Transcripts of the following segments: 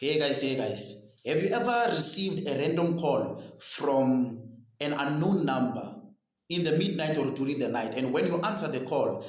Hey guys, have you ever received a random call from an unknown number in the midnight or during the night? And when you answer the caller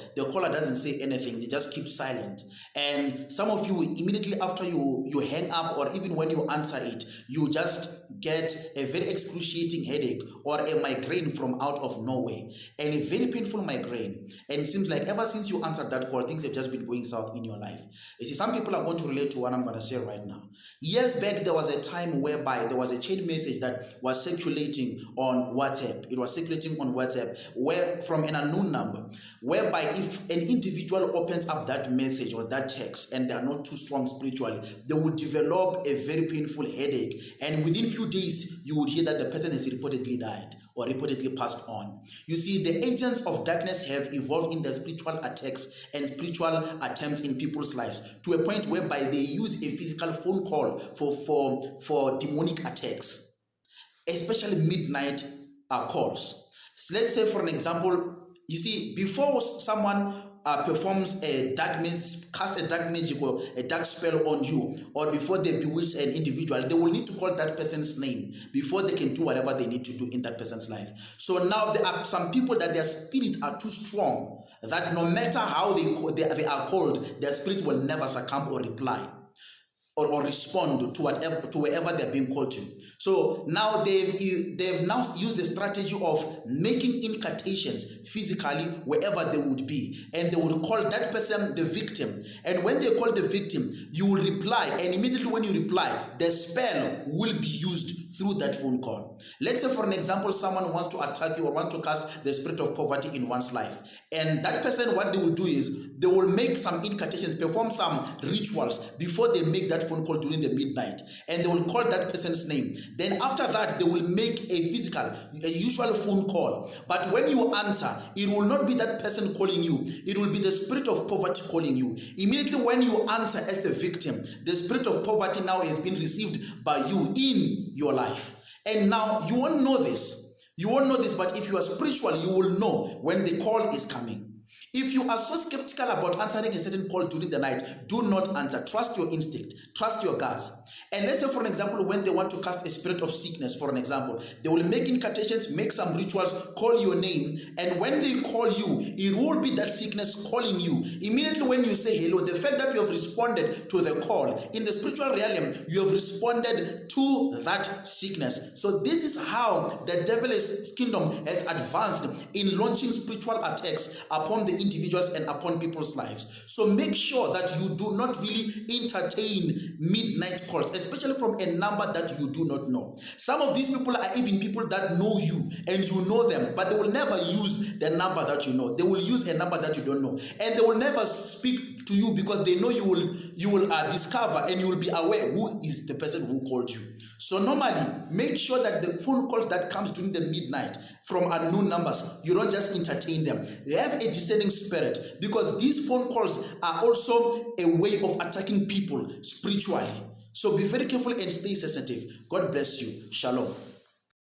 doesn't say anything, they just keep silent. And some of you, immediately after you hang up, or even when you answer it, you just get a very excruciating headache or a migraine from out of nowhere, and a very painful migraine. And it seems like ever since you answered that call, things have just been going south in your life. You see, some people are going to relate to what I'm going to say right now. Years back, there was a time whereby there was a chain message that was circulating on WhatsApp. It was circulating on WhatsApp from an unknown number, whereby if an individual opens up that message or that text and they are not too strong spiritually, they will develop a very painful headache, and within few days you would hear that the person has reportedly died or reportedly passed on. You see, the agents of darkness have evolved in their spiritual attacks and spiritual attempts in people's lives to a point whereby they use a physical phone call for demonic attacks, especially midnight calls. So let's say, for an example, you see, before someone performs a dark magic, cast a dark magic or a dark spell on you, or before they bewitch an individual, they will need to call that person's name before they can do whatever they need to do in that person's life. So now there are some people that their spirits are too strong that no matter how they are called, their spirits will never succumb or reply or respond to wherever they're being called to. So now they've now used the strategy of making incantations physically wherever they would be, and they would call that person the victim. And when they call the victim, you will reply, and immediately when you reply, the spell will be used through that phone call. Let's say, for an example, someone wants to attack you or want to cast the spirit of poverty in one's life, and that person, what they will do is they will make some incantations, perform some rituals before they make that phone call during the midnight, and they will call that person's name. Then after that, they will make a usual phone call. But when you answer, it will not be that person calling you, it will be the spirit of poverty calling you. Immediately when you answer as the victim, the spirit of poverty now has been received by you in your life. And now you won't know this. You won't know this, but if you are spiritual, you will know when the call is coming. If you are so skeptical about answering a certain call during the night, do not answer. Trust your instinct. Trust your guts. And let's say, for an example, when they want to cast a spirit of sickness, for an example, they will make incantations, make some rituals, call your name, and when they call you, it will be that sickness calling you. Immediately when you say hello, the fact that you have responded to the call, in the spiritual realm, you have responded to that sickness. So this is how the devil's kingdom has advanced in launching spiritual attacks upon the individuals and upon people's lives. So make sure that you do not really entertain midnight calls, especially from a number that you do not know. Some of these people are even people that know you and you know them, but they will never use the number that you know. They will use a number that you don't know, and they will never speak to you because they know you will discover and you will be aware who is the person who called you. So normally, make sure that the phone calls that comes during the midnight from unknown numbers, you don't just entertain them. They have a discerning spirit, because these phone calls are also a way of attacking people spiritually. So be very careful and stay sensitive. God bless you. Shalom.